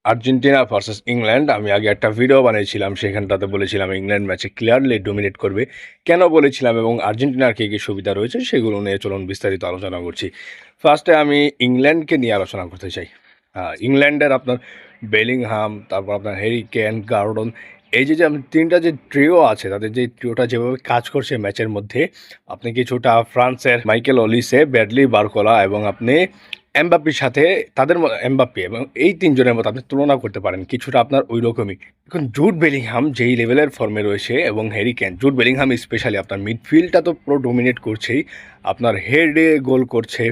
Argentina versus England আমি আগে একটা ভিডিও বানিয়েছিলাম, সেখানটাতে বলেছিলাম ইংল্যান্ড ম্যাচে ক্লিয়ারলি ডমিনেট করবে। কেন বলেছিলাম এবং আর্জেন্টিনার কী কী সুবিধা রয়েছে সেগুলো নিয়ে চলুন বিস্তারিত আলোচনা করছি। ফার্স্টে আমি ইংল্যান্ডকে নিয়ে আলোচনা করতে চাই। ইংল্যান্ডের আপনার বেলিংহাম, তারপর আপনার হ্যারি কেন, গার্ডন, এই যে তিনটা যে ট্রিও আছে, তাদের যে ট্রিওটা যেভাবে কাজ করছে ম্যাচের মধ্যে, আপনি কিছুটা ফ্রান্সের মাইকেল অলিসে, ব্র্যাডলি বারকোলা এবং আপনি এমবাপ্পির সাথে এমবাপ্পি এবং এই তিনজনের মতো আপনি তুলনা করতে পারেন, কিছুটা আপনার ওই রকমই। এখন জুড বেলিংহাম যেই লেভেলের ফর্মে রয়েছে এবং Harry Kane, Jude Bellingham specially আপনার মিডফিল্ডটা তো পুরো ডোমিনেট করছেই, আপনার হেডে গোল করছে,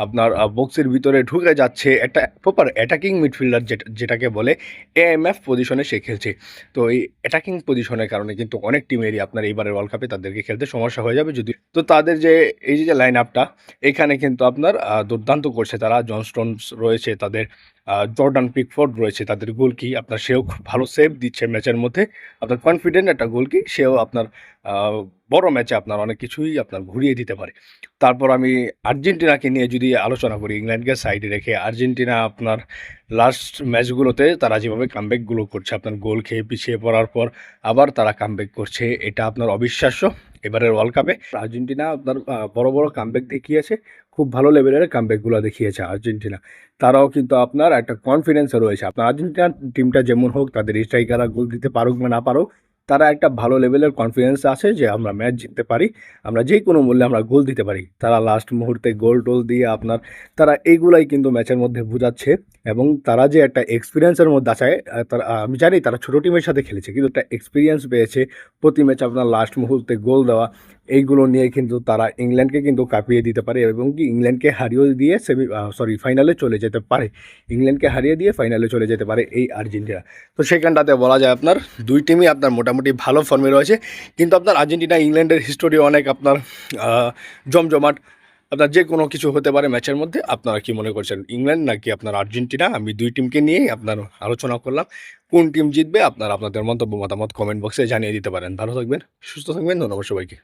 আপনার বক্সের ভিতরে ঢুকে যাচ্ছে, একটা প্রপার অ্যাটাকিং মিডফিল্ডার যেটাকে বলে এএমএফ পজিশনে সে খেলছে। তো এই অ্যাটাকিং পজিশনের কারণে কিন্তু অনেক টিমেরই আপনার এইবারের ওয়ার্ল্ড কাপে তাদেরকে খেলতে সমস্যা হয়ে যাবে। যদি তো তাদের যে এই যে লাইন আপটা, এখানে কিন্তু আপনার দুর্দান্ত করছে তারা। জন স্টোনস রয়েছে তাদের, জর্ডান পিকফোর্ড রয়েছে তাদের গোলকি, আপনার সেও খুব ভালো সেভ দিচ্ছে ম্যাচের মধ্যে। আপনার কনফিডেন্ট একটা গোলকি, সেও আপনার বড় ম্যাচে আপনার অনেক কিছুই আপনার ঘুরিয়ে দিতে পারে। তারপর আমি আর্জেন্টিনাকে নিয়ে যদি আলোচনা করি, ইংল্যান্ডকে সাইডে রেখে, আর্জেন্টিনা আপনার লাস্ট ম্যাচগুলোতে তারা যেভাবে কামব্যাকগুলো করছে, আপনার গোল খেয়ে পিছিয়ে পড়ার পর আবার তারা কামব্যাক করছে, এটা আপনার অবিশ্বাস্য। এবারের ওয়ার্ল্ড কাপে আর্জেন্টিনা আপনার বড় বড় কামব্যাক দেখিয়েছে, খুব ভালো লেভেলের কামব্যাকগুলো দেখিয়েছে আর্জেন্টিনা। তারাও কিন্তু আপনার একটা কনফিডেন্সে রয়েছে। আপনার আর্জেন্টিনার টিমটা যেমন হোক, তাদের স্ট্রাইকাররা গোল দিতে পারুক বা না পারুক, তারা একটা ভালো লেভেলের কনফিডেন্স আছে যে আমরা ম্যাচ জিততে পারি, আমরা যে কোনো মূল্যে আমরা গোল দিতে পারি। তারা লাস্ট মুহূর্তে গোল টোল দিয়ে আপনার তারা এইগুলাই কিন্তু ম্যাচের মধ্যে বোঝাচ্ছে। এবং তারা যে একটা এক্সপিরিয়েন্সের মধ্যে আছে, তারা, আমি জানি তারা ছোটো টিমের সাথে খেলেছে, কিন্তু একটা এক্সপিরিয়েন্স পেয়েছে প্রতি ম্যাচে আপনার লাস্ট মুহূর্তে গোল দেওয়া। এইগুলো নিয়ে কিন্তু তারা ইংল্যান্ডকে কিন্তু কাঁপিয়ে দিতে পারে এবং কি ইংল্যান্ডকে হারিয়ে দিয়ে ফাইনালে চলে যেতে পারে। ইংল্যান্ডকে হারিয়ে দিয়ে ফাইনালে চলে যেতে পারে এই আর্জেন্টিনা। তো সেখানটাতে বলা যায় আপনার দুই টিমই আপনার মোটামুটি ভালো ফর্মে রয়েছে। কিন্তু আপনার আর্জেন্টিনা ইংল্যান্ডের হিস্টোরি অনেক আপনার জমজমাট, আপনার যে কোনো কিছু হতে পারে ম্যাচের মধ্যে। আপনারা কি মনে করছেন, ইংল্যান্ড নাকি আপনার আর্জেন্টিনা? আমি দুই টিমকে নিয়েই আপনার আলোচনা করলাম। কোন টিম জিতবে আপনারা আপনাদের মন্তব্য মতামত কমেন্ট বক্সে জানিয়ে দিতে পারেন। ভালো থাকবেন, সুস্থ থাকবেন, ধন্যবাদ সবাইকে।